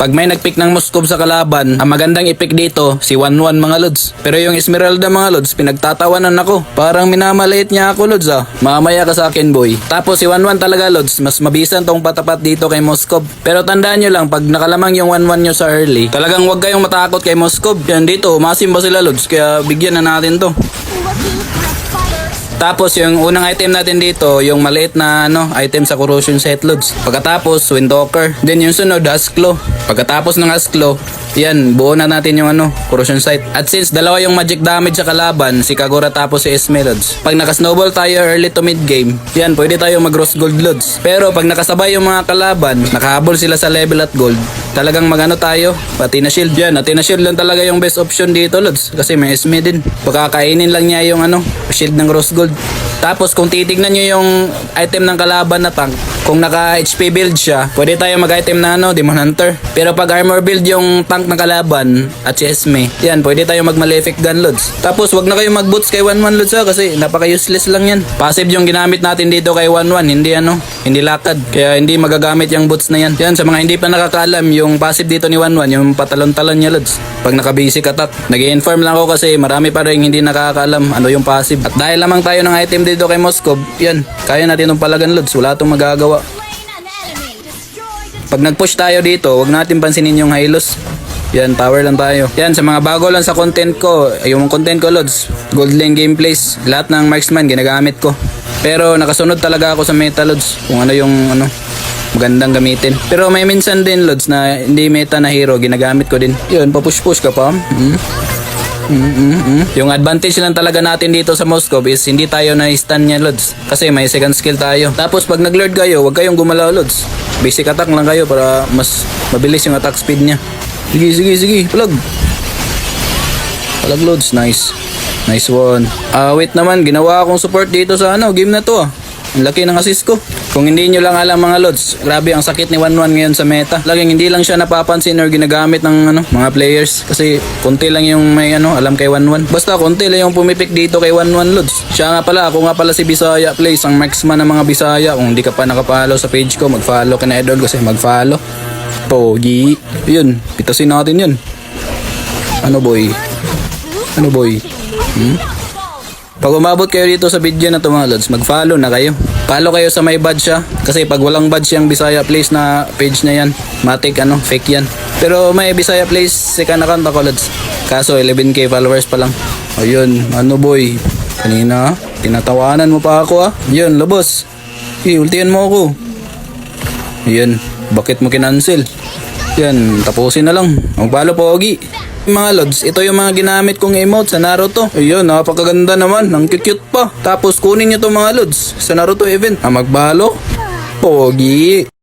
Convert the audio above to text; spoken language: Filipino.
Pag may nagpick ng Moskov sa kalaban, ang magandang i-pick dito, si 1-1 mga lods. Pero yung Esmeralda mga lods, pinagtatawanan ako. Parang minamaliit niya ako lods ah. Mamaya ka sa akin boy. Tapos si 1-1 talaga lods, mas mabisan tong patapat dito kay Moskov. Pero tandaan nyo lang, pag nakalamang yung 1-1 nyo sa early, talagang huwag kayong matakot kay Moskov. Yan dito, umasim ba sila lods, kaya bigyan na natin to. Tapos yung unang item natin dito, yung maliit na item sa corrosion set loads. Pagkatapos, Windtalker. Then yung sunod, Asklo. Pagkatapos ng Asklo, yan, buo na natin yung corrosion sight. At since dalawa yung magic damage sa kalaban, si Kagura tapos si Esme loads. Pag naka-snowball tayo early to mid game, yan, pwede tayo mag-rose gold loads. Pero pag nakasabay yung mga kalaban, nakahabol sila sa level at gold, talagang tayo, pati na shield. Yan, Athena shield lang talaga yung best option dito loads. Kasi may Esme din. Pagkakainin lang niya yung shield ng rose gold. Tapos kung titignan nyo yung item ng kalaban na tank, kung naka HP build siya, pwede tayo mag-item na Demon Hunter. Pero pag armor build yung tank ng kalaban at si Esme, yan, pwede tayo mag Malefic Gun loads. Tapos wag na kayo mag-boots kay 1-1 loads kasi napaka-useless lang yan. Passive yung ginamit natin dito kay 1-1, hindi lakad. Kaya hindi magagamit yung boots na yan. Yan, sa mga hindi pa nakakaalam, yung passive dito ni 1-1, yung patalon-talon niya loads. Pag naka-basic attack, nag-i-inform lang ako kasi marami pa rin hindi nakakaalam ano yung passive. At dahil lamang tayo ng item dito kay Moskov, yan, kaya natin itong palagan loads. Wala itong magagawa. Pag nag-push tayo dito, wag natin pansinin yung high loss. Yan, tower lang tayo. Yan, sa mga bago lang sa content ko, yung content ko loads, gold lane gameplays, lahat ng marksman ginagamit ko. Pero nakasunod talaga ako sa meta loads, kung ano yung magandang gamitin. Pero may minsan din loads na hindi meta na hero, ginagamit ko din. Yun, papush-push ka pa. Yung advantage lang talaga natin dito sa Moskov is hindi tayo na-stun niya loads. Kasi may second skill tayo. Tapos pag nag-lord kayo, huwag kayong gumalaw loads. Basic attack lang kayo para mas mabilis yung attack speed niya. Sige. Palag loads. Nice one. Wait naman, ginawa akong support dito sa game na to ah. Ang laki ng assist ko. Kung hindi nyo lang alam mga lods, grabe ang sakit ni 1-1 ngayon sa meta. Laging hindi lang siya napapansin or ginagamit ng mga players. Kasi konti lang yung may alam kay 1-1. Basta konti lang yung pumipik dito kay 1-1 lods. Siya nga pala, ako nga pala si Bisaya Plays, ang marksman ng mga Bisaya. Kung hindi ka pa nakapollow sa page ko, mag-follow ka na idol kasi mag-follow. Pogi. Yun, pitasin natin yun. Ano boy? Pag umabot kayo dito sa video na to mga lods, mag-follow na kayo. Follow kayo sa may badge siya. Kasi pag walang badge yung Bisaya Plays na page na yan, matik fake yan. Pero may Bisaya Plays second account ako lods. Kaso 11k followers pa lang. Ayun, boy. Kanina, tinatawanan mo pa ako Yun, labos. Ultihan mo ako. Ayun, bakit mo kinancel? Yan, tapusin na lang. Magpalo pogi. Mga lods, ito yung mga ginamit kong emote sa Naruto. Ayun, napakaganda naman. Ang cute pa. Tapos kunin nyo to mga lods sa Naruto event. Magbalo. Pogi.